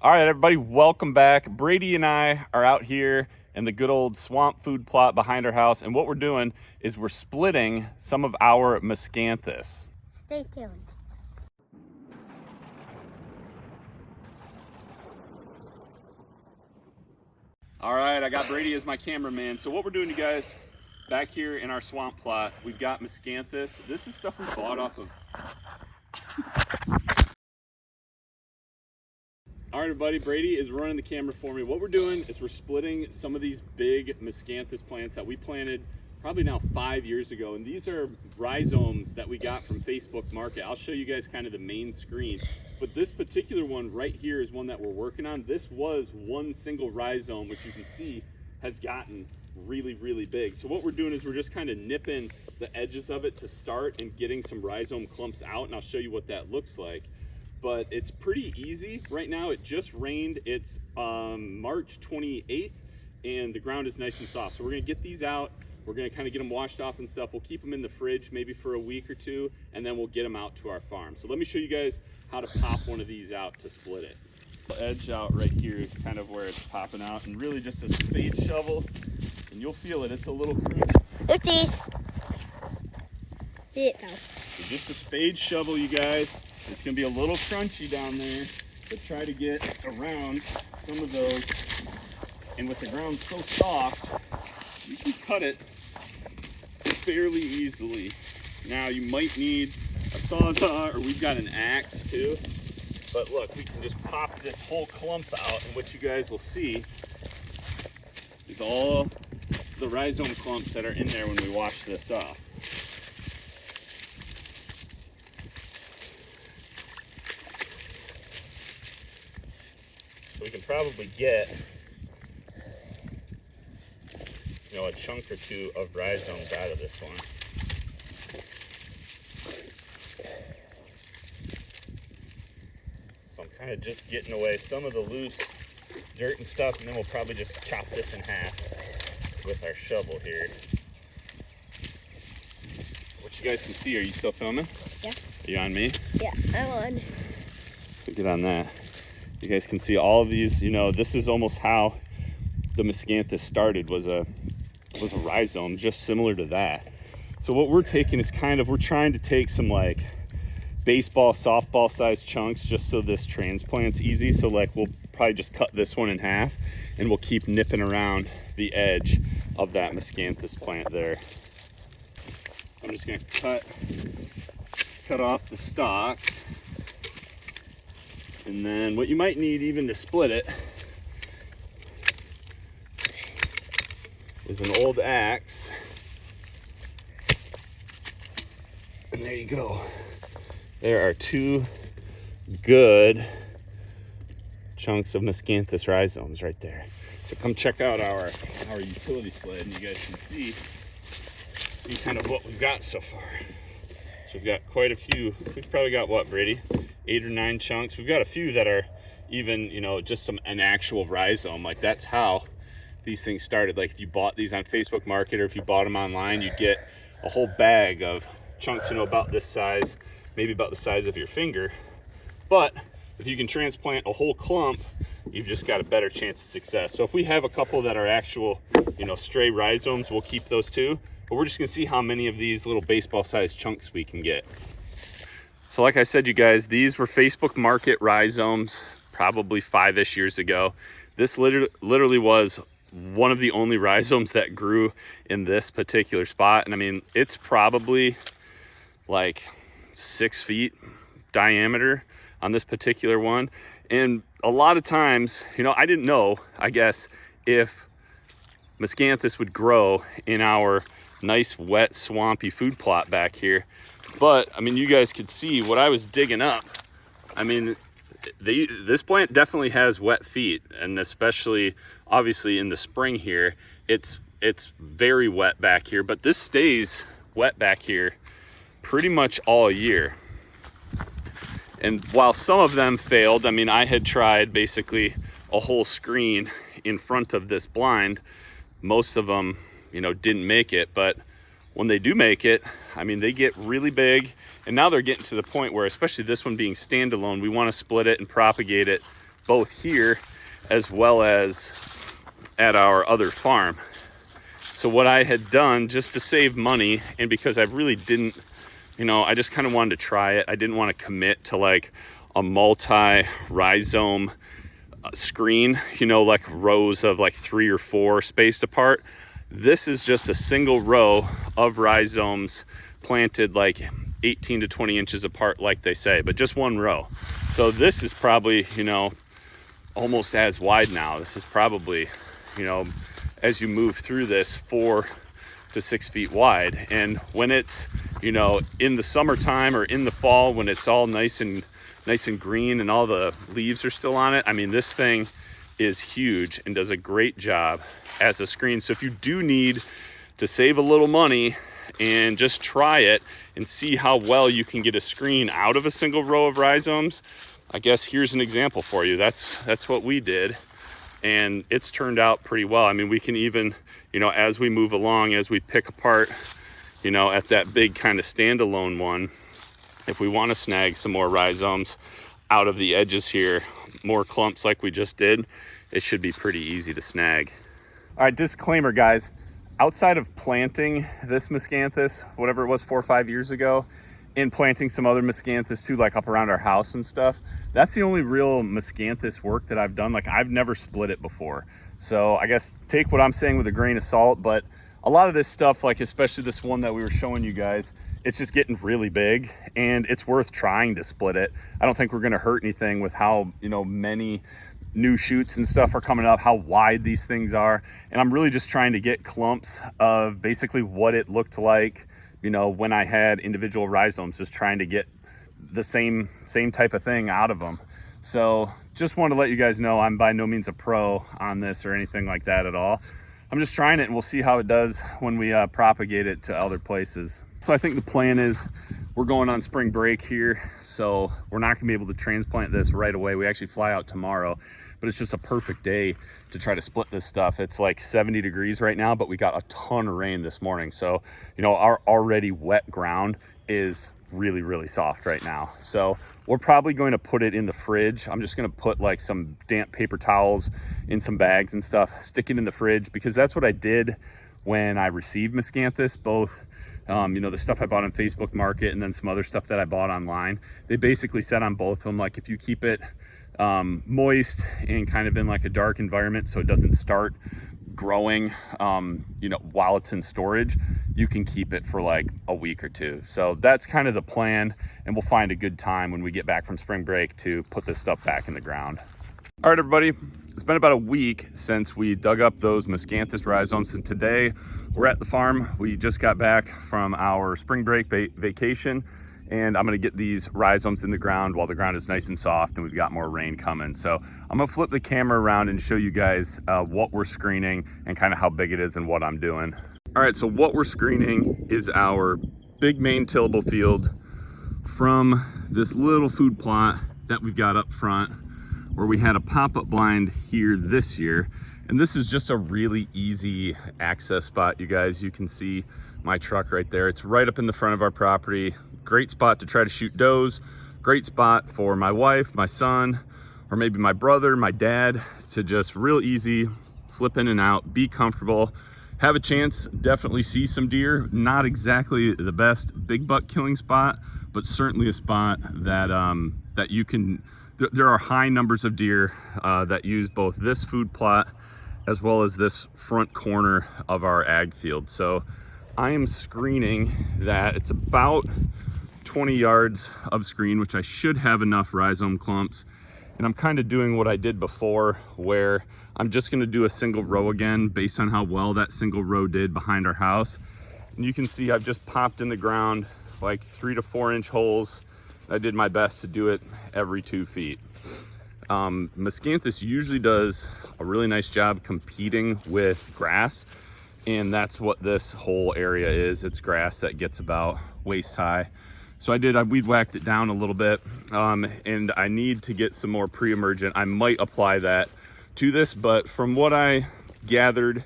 All right, everybody, welcome back. Brady and I are out here in the good old swamp food plot behind our house, and what we're doing is we're splitting some of our Miscanthus. Stay tuned. All right, I got Brady as my cameraman. So what we're doing, you guys, back here in our swamp plot, we've got Miscanthus. This is stuff we bought off of. All right, everybody, Brady is running the camera for me. What we're doing is we're splitting some of these big Miscanthus plants that we planted probably now 5 years ago. And these are rhizomes that we got from Facebook Market. I'll show you guys kind of the main screen. But this particular one right here is one that we're working on. This was one single rhizome, which you can see has gotten really, really big. So what we're doing is we're just kind of nipping the edges of it to start and getting some rhizome clumps out. And I'll show you what that looks like. But it's pretty easy right now. It just rained. It's March 28th and the ground is nice and soft. So we're gonna get these out. We're gonna kind of get them washed off and stuff. We'll keep them in the fridge maybe for a week or two, and then we'll get them out to our farm. So let me show you guys how to pop one of these out to split it. Edge out right here is kind of where it's popping out, and really just a spade shovel, and you'll feel it. It's a little crunchy. Oopsies. See it though. So just a spade shovel, you guys. It's gonna be a little crunchy down there, but try to get around some of those. And with the ground so soft, you can cut it fairly easily. Now you might need a sawzall, or we've got an axe too. But look, we can just pop this whole clump out, and what you guys will see is all the rhizome clumps that are in there when we wash this off. So we can probably get, a chunk or two of rhizomes out of this one. So I'm kind of just getting away some of the loose dirt and stuff, and then we'll probably just chop this in half with our shovel here. What you guys can see, are you still filming? Yeah. Are you on me? Yeah, I'm on. So get on that. You guys can see all of these, this is almost how the Miscanthus started, was a rhizome, just similar to that. So what we're taking is we're trying to take some like baseball, softball sized chunks just so this transplant's easy. So like we'll probably just cut this one in half, and we'll keep nipping around the edge of that Miscanthus plant there. So I'm just gonna cut off the stalks. And then what you might need even to split it is an old axe. And there you go. There are two good chunks of Miscanthus rhizomes right there. So come check out our utility sled, and you guys can see kind of what we've got so far. So we've got quite a few. We've probably got, what, Brady? 8 or 9 chunks. We've got a few that are even, just an actual rhizome. Like, that's how these things started. Like, if you bought these on Facebook Market, or if you bought them online, you'd get a whole bag of chunks, about this size, maybe about the size of your finger. But if you can transplant a whole clump, you've just got a better chance of success. So if we have a couple that are actual, stray rhizomes, we'll keep those too. But we're just gonna see how many of these little baseball sized chunks we can get. So like I said, you guys, these were Facebook Market rhizomes probably 5-ish years ago. This literally was one of the only rhizomes that grew in this particular spot. And I mean, it's probably like 6 feet diameter on this particular one. And a lot of times, I didn't know, I guess, if Miscanthus would grow in our nice, wet, swampy food plot back here. But I mean, you guys could see what I was digging up. I mean, this plant definitely has wet feet, and especially obviously in the spring here, it's very wet back here, but this stays wet back here pretty much all year. And while some of them failed, I mean, I had tried basically a whole screen in front of this blind. Most of them, didn't make it, but when they do make it, I mean, they get really big. And now they're getting to the point where, especially this one being standalone, we want to split it and propagate it both here as well as at our other farm. So what I had done, just to save money, and because I really didn't, I just kind of wanted to try it. I didn't want to commit to like a multi-rhizome screen, like rows of like 3 or 4 spaced apart. This is just a single row of rhizomes planted like 18 to 20 inches apart, like they say, but just one row. So this is probably, almost as wide now. This is probably, as you move through this, 4 to 6 feet wide. And when it's, in the summertime or in the fall, when it's all nice and green and all the leaves are still on it, I mean, this thing is huge and does a great job as a screen. So if you do need to save a little money and just try it and see how well you can get a screen out of a single row of rhizomes, I guess here's an example for you. That's what we did, and it's turned out pretty well. I mean, we can even, as we move along, as we pick apart, at that big kind of standalone one, if we want to snag some more rhizomes out of the edges here, more clumps like we just did, it should be pretty easy to snag. All right, disclaimer, guys. Outside of planting this Miscanthus, whatever it was 4 or 5 years ago, and planting some other Miscanthus too, like up around our house and stuff, that's the only real Miscanthus work that I've done. Like, I've never split it before. So I guess take what I'm saying with a grain of salt, but a lot of this stuff, like especially this one that we were showing you guys, it's just getting really big and it's worth trying to split it. I don't think we're gonna hurt anything with how, many new shoots and stuff are coming up, how wide these things are. And I'm really just trying to get clumps of basically what it looked like, when I had individual rhizomes, just trying to get the same type of thing out of them. So just wanted to let you guys know I'm by no means a pro on this or anything like that at all. I'm just trying it, and we'll see how it does when we propagate it to other places. So I think the plan is we're going on spring break here, so we're not gonna be able to transplant this right away. We actually fly out tomorrow, but it's just a perfect day to try to split this stuff. It's like 70 degrees right now, but we got a ton of rain this morning. So, our already wet ground is really, really soft right now. So we're probably going to put it in the fridge. I'm just gonna put like some damp paper towels in some bags and stuff, stick it in the fridge, because that's what I did when I received Miscanthus, both the stuff I bought on Facebook Market and then some other stuff that I bought online. They basically said on both of them, like, if you keep it moist and kind of in like a dark environment so it doesn't start growing while it's in storage, you can keep it for like a week or 2. So that's kind of the plan, and we'll find a good time when we get back from spring break to put this stuff back in the ground. All right, everybody, it's been about a week since we dug up those Miscanthus rhizomes, and today we're at the farm. We just got back from our spring break vacation, and I'm gonna get these rhizomes in the ground while the ground is nice and soft and we've got more rain coming. So I'm gonna flip the camera around and show you guys what we're screening and kind of how big it is and what I'm doing. All right, so what we're screening is our big main tillable field from this little food plot that we've got up front, where we had a pop-up blind here this year. And this is just a really easy access spot, you guys. You can see my truck right there. It's right up in the front of our property. Great spot to try to shoot does. Great spot for my wife, my son, or maybe my brother, my dad, to just real easy slip in and out, be comfortable, have a chance, definitely see some deer. Not exactly the best big buck killing spot, but certainly a spot that that you can, there are high numbers of deer that use both this food plot as well as this front corner of our ag field. So I am screening that. It's about 20 yards of screen, which I should have enough rhizome clumps. And I'm kind of doing what I did before, where I'm just gonna do a single row again based on how well that single row did behind our house. And you can see I've just popped in the ground like 3 to 4 inch holes. I did my best to do it every 2 feet. Miscanthus usually does a really nice job competing with grass, and that's what this whole area is. It's grass that gets about waist high. So I weed whacked it down a little bit, and I need to get some more pre-emergent. I might apply that to this, but from what I gathered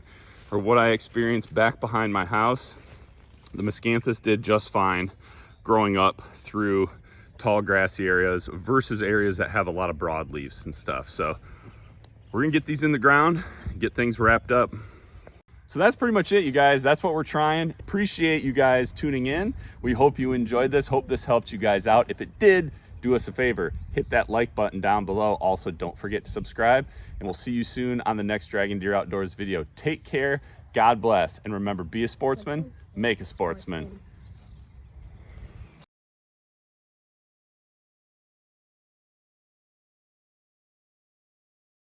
or what I experienced back behind my house, the Miscanthus did just fine growing up through tall grassy areas versus areas that have a lot of broadleafs and stuff. So we're gonna get these in the ground, get things wrapped up. So that's pretty much it, you guys. That's what we're trying. Appreciate you guys tuning in. We hope you enjoyed this. Hope this helped you guys out. If it did, do us a favor, hit that like button down below. Also, don't forget to subscribe, and we'll see you soon on the next Draggin Deer Outdoors video. Take care, God bless, and remember, be a sportsman, make a sportsman.